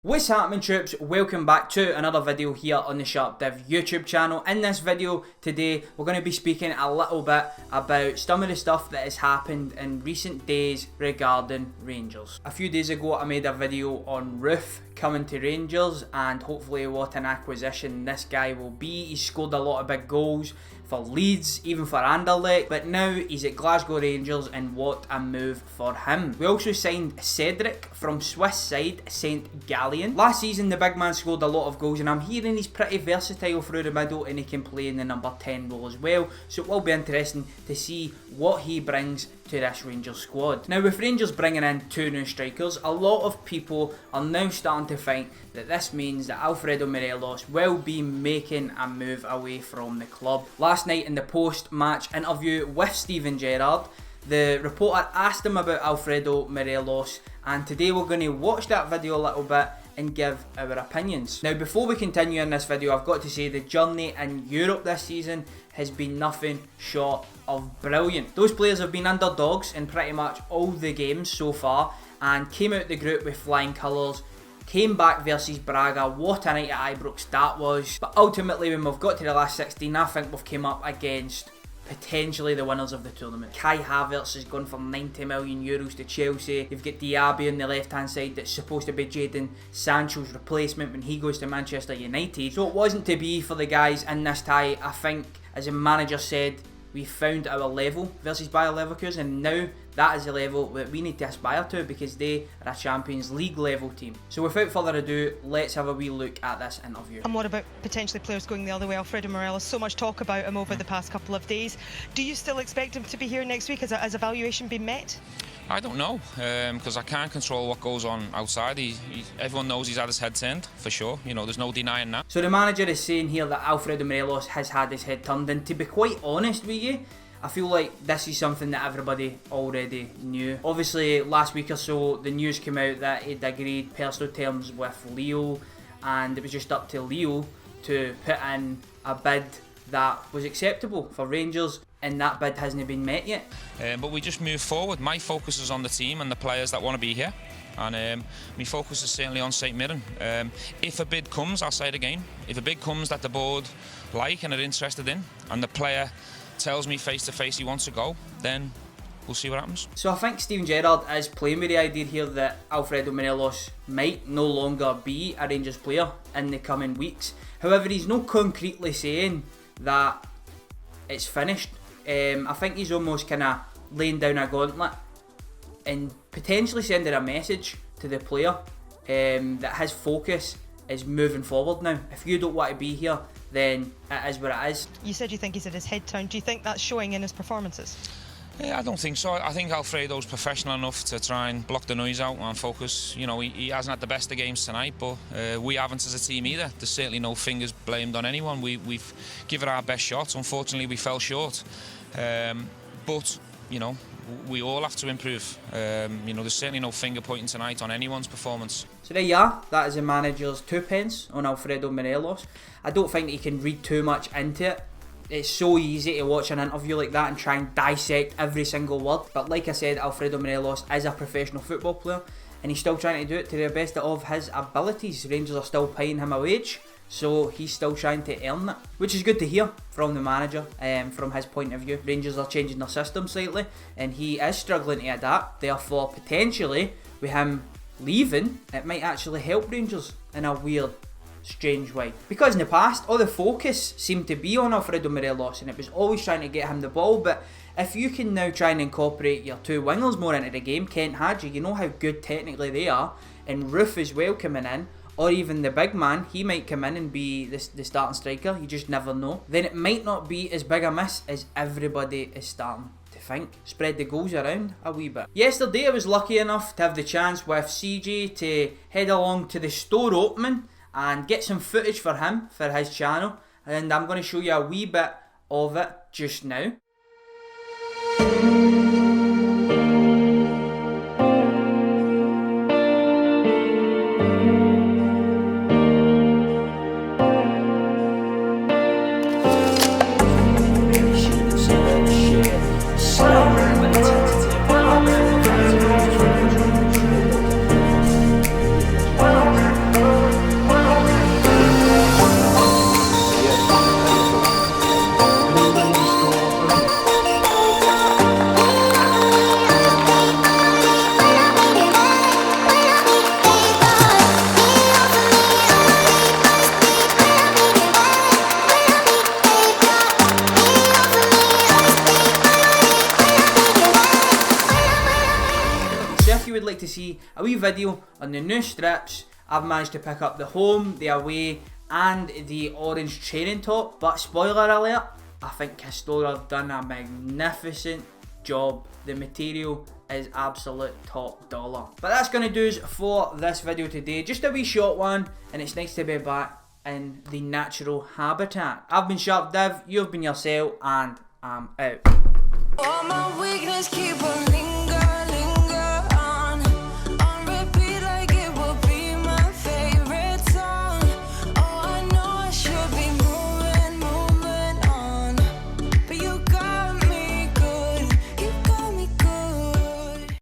What's happening, troops? Welcome back to another video here on the SharpDiv YouTube channel. In this video today we're going to be speaking a little bit about some of the stuff that has happened in recent days regarding Rangers. A few days ago I made a video on Roofe coming to Rangers and hopefully what an acquisition this guy will be. He's scored a lot of big goals for Leeds, even for Anderlecht, but now he's at Glasgow Rangers and what a move for him. We also signed Cedric from Swiss side St Gallen. Last season the big man scored a lot of goals and I'm hearing he's pretty versatile through the middle and he can play in the number 10 role as well, so it will be interesting to see what he brings to this Rangers squad. Now with Rangers bringing in two new strikers, a lot of people are now starting to think that this means that Alfredo Morelos will be making a move away from the club. Last night in the post-match interview with Steven Gerrard, the reporter asked him about Alfredo Morelos, and today we're going to watch that video a little bit and give our opinions. Now before we continue in this video, I've got to say the journey in Europe this season has been nothing short of brilliant. Those players have been underdogs in pretty much all the games so far and came out the group with flying colours. Came back versus Braga, what a night at Ibrox that was. But ultimately when we've got to the last 16, I think we've came up against potentially the winners of the tournament. Kai Havertz has gone for 90 million euros to Chelsea. You've got Diaby on the left hand side that's supposed to be Jadon Sancho's replacement when he goes to Manchester United. So it wasn't to be for the guys in this tie. I think, as the manager said, we found our level versus Bayer Leverkusen, and now that is the level that we need to aspire to because they are a Champions League level team. So without further ado, let's have a wee look at this interview. And what about potentially players going the other way? Alfredo Morelos, so much talk about him over the past couple of days. Do you still expect him to be here next week? Has evaluation been met? I don't know, because I can't control what goes on outside. Everyone knows he's had his head turned, for sure. You know, there's no denying that. So the manager is saying here that Alfredo Morelos has had his head turned, and to be quite honest with you, I feel like this is something that everybody already knew. Obviously, last week or so, the news came out that he'd agreed personal terms with Leo, and it was just up to Leo to put in a bid that was acceptable for Rangers, and that bid hasn't been met yet. But we just move forward. My focus is on the team and the players that want to be here, and my focus is certainly on St Mirren. If a bid comes, I'll say it again, if a bid comes that the board like and are interested in, and the player tells me face to face he wants to go, then we'll see what happens. So I think Steven Gerrard is playing with the idea here that Alfredo Morelos might no longer be a Rangers player in the coming weeks. However, he's not concretely saying that it's finished. I think he's almost kind of laying down a gauntlet and potentially sending a message to the player that his focus is moving forward now. If you don't want to be here, then it is what it is. You said you think he's at his head down. Do you think that's showing in his performances? Yeah, I don't think so. I think Alfredo's professional enough to try and block the noise out and focus. You know, he hasn't had the best of games tonight, but we haven't as a team either. There's certainly no fingers blamed on anyone. We've given our best shots. Unfortunately, we fell short. But, you know, we all have to improve. You know, there's certainly no finger pointing tonight on anyone's performance. So there you are, that is the manager's 2 pence on Alfredo Morelos. I don't think that you can read too much into it. It's so easy to watch an interview like that and try and dissect every single word. But like I said, Alfredo Morelos is a professional football player and he's still trying to do it to the best of his abilities. Rangers are still paying him a wage, so he's still trying to earn it, which is good to hear from the manager, from his point of view. Rangers are changing their system slightly and he is struggling to adapt. Therefore, potentially, with him leaving, it might actually help Rangers in a weird, strange way. Because in the past, all the focus seemed to be on Alfredo Morelos and it was always trying to get him the ball. But if you can now try and incorporate your two wingers more into the game, Kent Hadji, you know how good technically they are, and Roofe as well coming in, or even the big man, he might come in and be the starting striker, you just never know, then it might not be as big a miss as everybody is starting to think. Spread the goals around a wee bit. Yesterday I was lucky enough to have the chance with CJ to head along to the store opening and get some footage for him, for his channel, and I'm going to show you a wee bit of it just now. see a wee video on the new strips. I've managed to pick up the home, the away and the orange training top, but spoiler alert, I think Castora have done a magnificent job. The material is absolute top dollar. But that's going to do us for this video today. Just a wee short one, and it's nice to be back in the natural habitat. I've been SharpDiv, you've been yourself, and I'm out. All my weakness keep on lingering.